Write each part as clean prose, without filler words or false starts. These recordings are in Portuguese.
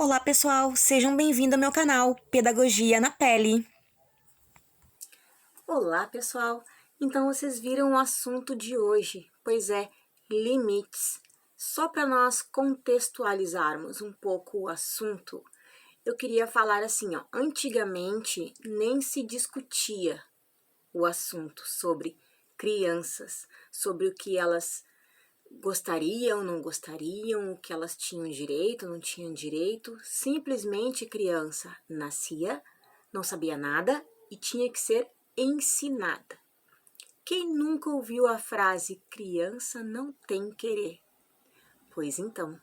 Olá, pessoal! Sejam bem-vindos ao meu canal Pedagogia na Pele. Olá, pessoal! Então, vocês viram o assunto de hoje, pois é, limites. Só para nós contextualizarmos um pouco o assunto, eu queria falar assim, ó, antigamente nem se discutia o assunto sobre crianças, sobre o que elas gostariam, não gostariam, o que elas tinham direito, não tinham direito. Simplesmente criança nascia, não sabia nada e tinha que ser ensinada. Quem nunca ouviu a frase criança não tem querer? Pois então,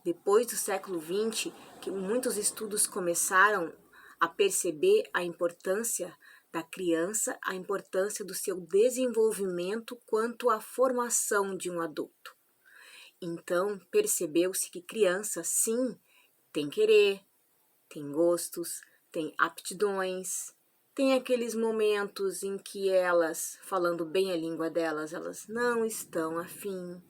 depois do século XX, que muitos estudos começaram a perceber a importância da criança, a importância do seu desenvolvimento quanto à formação de um adulto. Então, percebeu-se que criança, sim, tem querer, tem gostos, tem aptidões, tem aqueles momentos em que elas, falando bem a língua delas, elas não estão afim,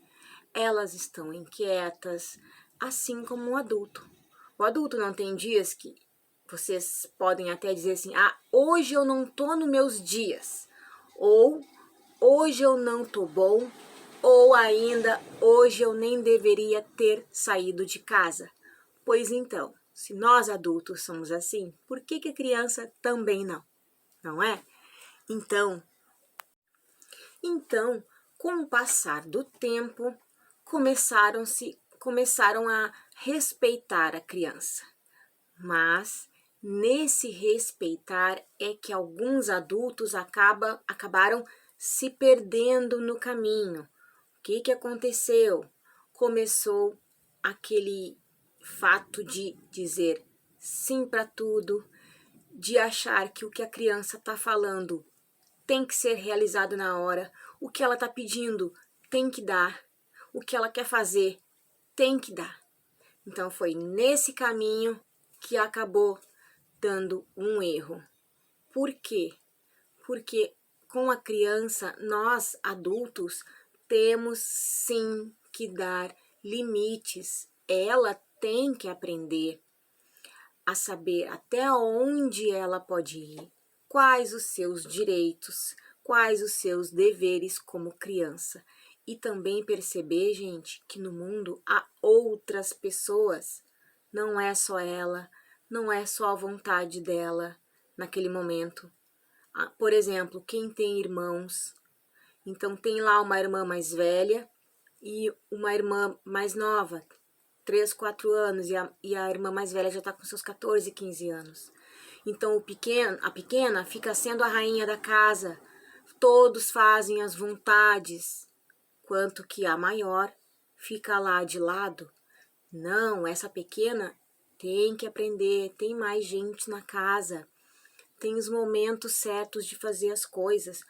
elas estão inquietas, assim como um adulto. O adulto não tem dias que vocês podem até dizer assim, hoje eu não tô nos meus dias, ou hoje eu não tô bom, ou ainda hoje eu nem deveria ter saído de casa. Pois então, se nós adultos somos assim, por que a criança também não? Não é? Então, com o passar do tempo, começaram a respeitar a criança. Mas nesse respeitar é que alguns adultos acabaram se perdendo no caminho. O que aconteceu? Começou aquele fato de dizer sim para tudo, de achar que o que a criança está falando tem que ser realizado na hora, o que ela está pedindo tem que dar, o que ela quer fazer tem que dar. Então foi nesse caminho que acabou dando um erro. Por quê? Porque com a criança, nós adultos temos sim que dar limites. Ela tem que aprender a saber até onde ela pode ir, quais os seus direitos, quais os seus deveres como criança. E também perceber, gente, que no mundo há outras pessoas. Não é só ela, não é só a vontade dela naquele momento. Por exemplo, quem tem irmãos, então tem lá uma irmã mais velha e uma irmã mais nova, 3, 4 anos, e a irmã mais velha já está com seus 14, 15 anos. Então a pequena fica sendo a rainha da casa, todos fazem as vontades, quanto que a maior fica lá de lado. Não, essa pequena tem que aprender, tem mais gente na casa, tem os momentos certos de fazer as coisas,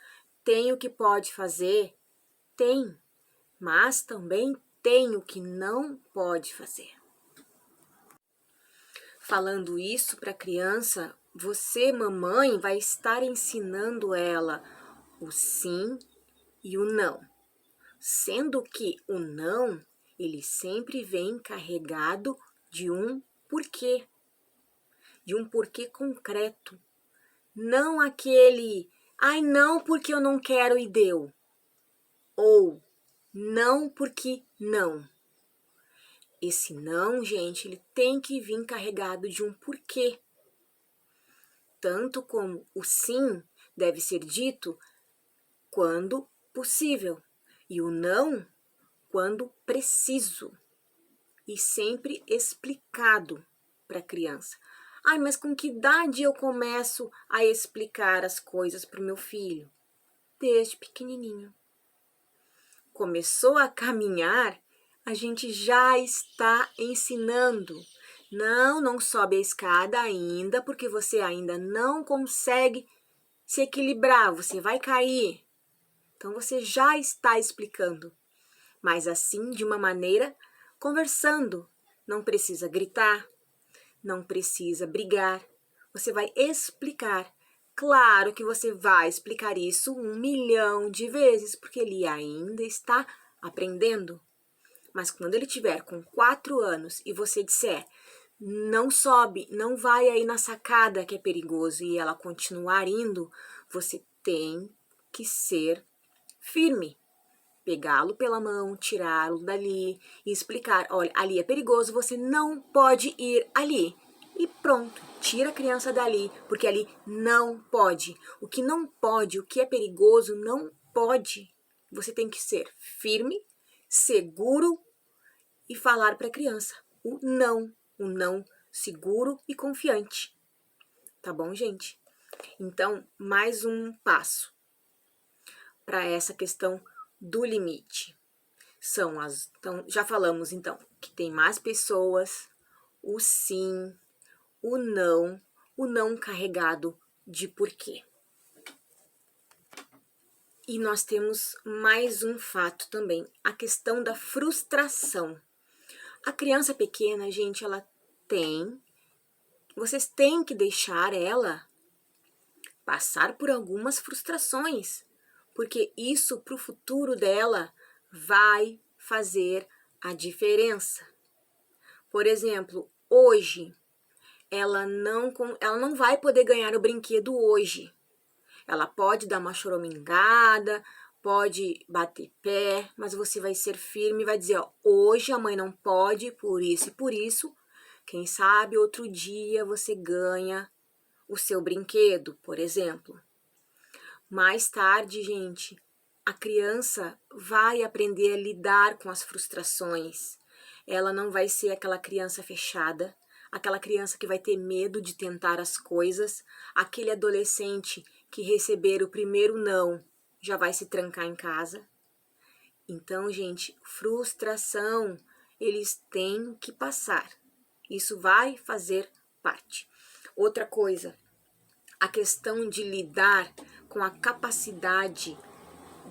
tem o que pode fazer, tem, mas também tem o que não pode fazer. Falando isso para a criança, você, mamãe, vai estar ensinando ela o sim e o não. Sendo que o não, ele sempre vem carregado de um porquê. De um porquê concreto. Não aquele, não porque eu não quero e deu. Ou, não porque não. Esse não, gente, ele tem que vir carregado de um porquê. Tanto como o sim deve ser dito quando possível e o não quando preciso. E sempre explicado para a criança. Mas com que idade eu começo a explicar as coisas para o meu filho? Desde pequenininho. Começou a caminhar, a gente já está ensinando. Não sobe a escada ainda, porque você ainda não consegue se equilibrar, você vai cair. Então você já está explicando, mas assim de uma maneira conversando. Não precisa gritar, não precisa brigar. Você vai explicar. Claro que você vai explicar isso 1 milhão de vezes, porque ele ainda está aprendendo. Mas quando ele tiver com 4 anos e você disser, não sobe, não vai aí na sacada que é perigoso e ela continuar indo, você tem que ser firme. Pegá-lo pela mão, tirá-lo dali e explicar, olha, ali é perigoso, você não pode ir ali. E pronto, tira a criança dali, porque ali não pode. O que não pode, o que é perigoso, não pode. Você tem que ser firme, seguro e falar para a criança o não seguro e confiante. Tá bom, gente? Então, mais um passo para essa questão do limite. Então, já falamos então que tem mais pessoas, o sim, o não carregado de porquê. E nós temos mais um fato também, a questão da frustração. A criança pequena, gente, vocês têm que deixar ela passar por algumas frustrações, porque isso para o futuro dela vai fazer a diferença. Por exemplo, hoje ela não vai poder ganhar o brinquedo hoje. Ela pode dar uma choramingada, pode bater pé, mas você vai ser firme e vai dizer, ó, hoje a mãe não pode, por isso e por isso. Quem sabe outro dia você ganha o seu brinquedo, por exemplo. Mais tarde, gente, a criança vai aprender a lidar com as frustrações. Ela não vai ser aquela criança fechada, aquela criança que vai ter medo de tentar as coisas, aquele adolescente que receber o primeiro não já vai se trancar em casa. Então, gente, frustração, eles têm que passar. Isso vai fazer parte. Outra coisa, a questão de lidar com a capacidade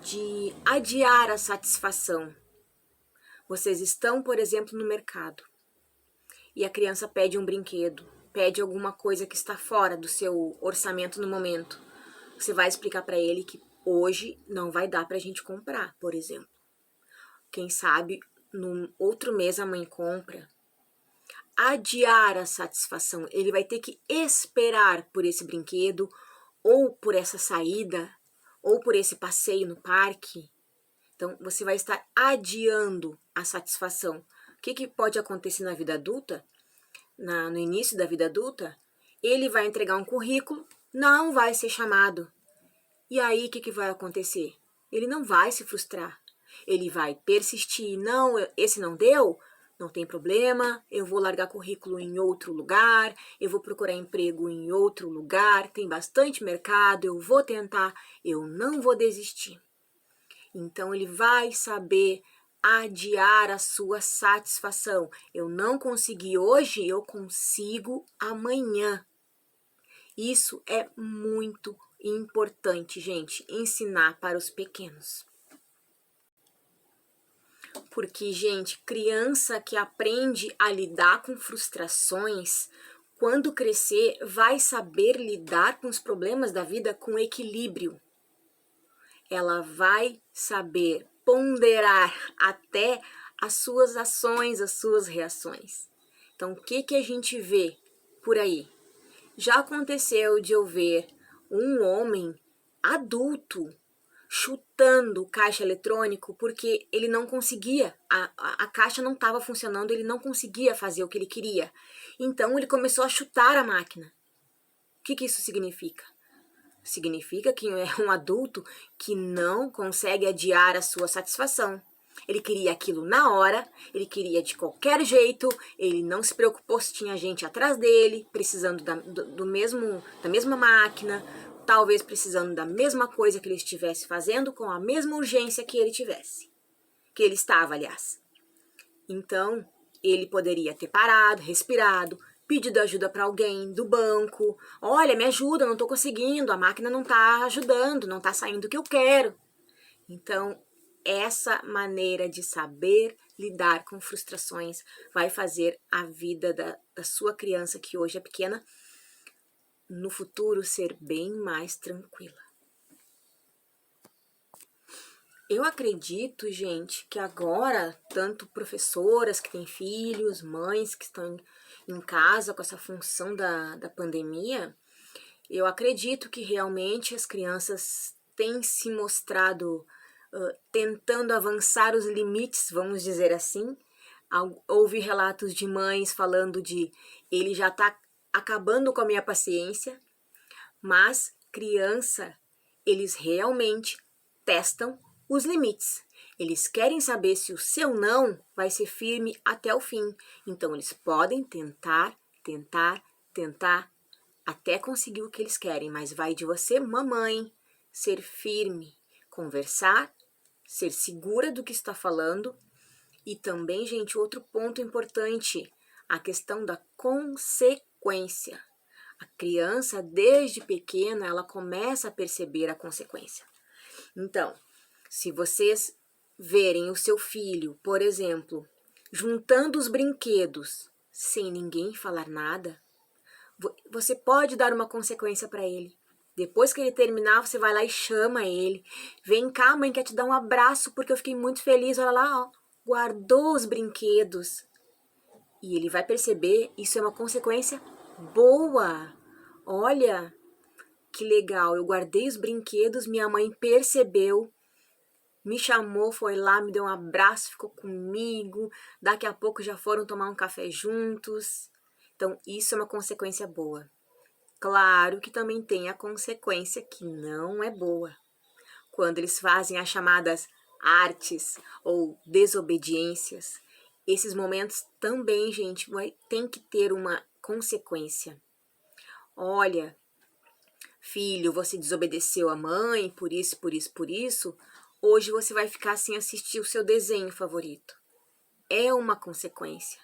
de adiar a satisfação. Vocês estão, por exemplo, no mercado e a criança pede um brinquedo, pede alguma coisa que está fora do seu orçamento no momento. Você vai explicar para ele que hoje não vai dar para a gente comprar, por exemplo. Quem sabe no outro mês a mãe compra. Adiar a satisfação, ele vai ter que esperar por esse brinquedo ou por essa saída ou por esse passeio no parque. Então, você vai estar adiando a satisfação. O que pode acontecer na vida adulta? No início da vida adulta, ele vai entregar um currículo, não vai ser chamado. E aí, o que vai acontecer? Ele não vai se frustrar. Ele vai persistir. Não, esse não deu? Não tem problema, eu vou largar currículo em outro lugar, eu vou procurar emprego em outro lugar, tem bastante mercado, eu vou tentar, eu não vou desistir. Então, ele vai saber adiar a sua satisfação. Eu não consegui hoje, eu consigo amanhã. Isso é muito importante, gente, ensinar para os pequenos. Porque, gente, criança que aprende a lidar com frustrações, quando crescer, vai saber lidar com os problemas da vida com equilíbrio. Ela vai saber ponderar até as suas ações, as suas reações. Então, o que a gente vê por aí? Já aconteceu de eu ver um homem adulto chutando o caixa eletrônico porque ele não conseguia, a caixa não estava funcionando, ele não conseguia fazer o que ele queria. Então ele começou a chutar a máquina. O que isso significa? Significa que é um adulto que não consegue adiar a sua satisfação. Ele queria aquilo na hora, ele queria de qualquer jeito, ele não se preocupou se tinha gente atrás dele, precisando da mesma máquina, talvez precisando da mesma coisa que ele estivesse fazendo, com a mesma urgência que ele tivesse. Que ele estava, aliás. Então, ele poderia ter parado, respirado, pedido ajuda para alguém do banco. Olha, me ajuda, não estou conseguindo, a máquina não está ajudando, não está saindo o que eu quero. Então, essa maneira de saber lidar com frustrações vai fazer a vida da sua criança, que hoje é pequena, no futuro ser bem mais tranquila. Eu acredito, gente, que agora, tanto professoras que têm filhos, mães que estão em casa com essa função da pandemia, eu acredito que realmente as crianças têm se mostrado tentando avançar os limites, vamos dizer assim. Houve relatos de mães falando de ele já está acabando com a minha paciência, mas criança, eles realmente testam os limites. Eles querem saber se o seu não vai ser firme até o fim. Então eles podem tentar, até conseguir o que eles querem, mas vai de você, mamãe, ser firme, conversar, ser segura do que está falando. E também, gente, outro ponto importante, a questão da consequência. A criança, desde pequena, ela começa a perceber a consequência. Então, se vocês verem o seu filho, por exemplo, juntando os brinquedos sem ninguém falar nada, você pode dar uma consequência para ele. Depois que ele terminar, você vai lá e chama ele. Vem cá, mãe, quer te dar um abraço porque eu fiquei muito feliz. Olha lá, ó, guardou os brinquedos. E ele vai perceber, isso é uma consequência boa. Olha, que legal, eu guardei os brinquedos, minha mãe percebeu, me chamou, foi lá, me deu um abraço, ficou comigo. Daqui a pouco já foram tomar um café juntos. Então, isso é uma consequência boa. Claro que também tem a consequência que não é boa. Quando eles fazem as chamadas artes ou desobediências, esses momentos também, gente, tem que ter uma consequência. Olha, filho, você desobedeceu a mãe, por isso, por isso, por isso. Hoje você vai ficar sem assistir o seu desenho favorito. É uma consequência.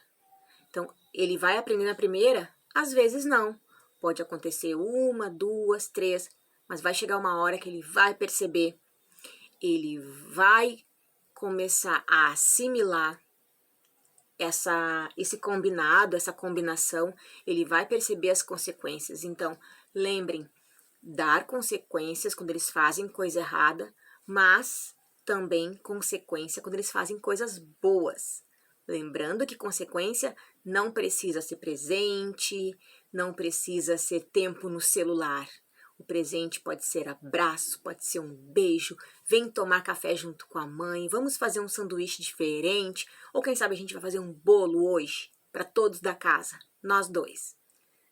Então, ele vai aprender na primeira? Às vezes não. Pode acontecer 1, 2, 3, mas vai chegar uma hora que ele vai perceber. Ele vai começar a assimilar esse combinado, essa combinação. Ele vai perceber as consequências. Então, lembrem, dar consequências quando eles fazem coisa errada, mas também consequência quando eles fazem coisas boas. Lembrando que consequência não precisa ser presente, não precisa ser tempo no celular. O presente pode ser abraço, pode ser um beijo, vem tomar café junto com a mãe, vamos fazer um sanduíche diferente, ou quem sabe a gente vai fazer um bolo hoje para todos da casa, nós dois.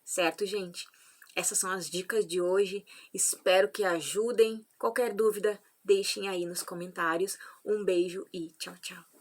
Certo, gente? Essas são as dicas de hoje, espero que ajudem. Qualquer dúvida, deixem aí nos comentários. Um beijo e tchau, tchau.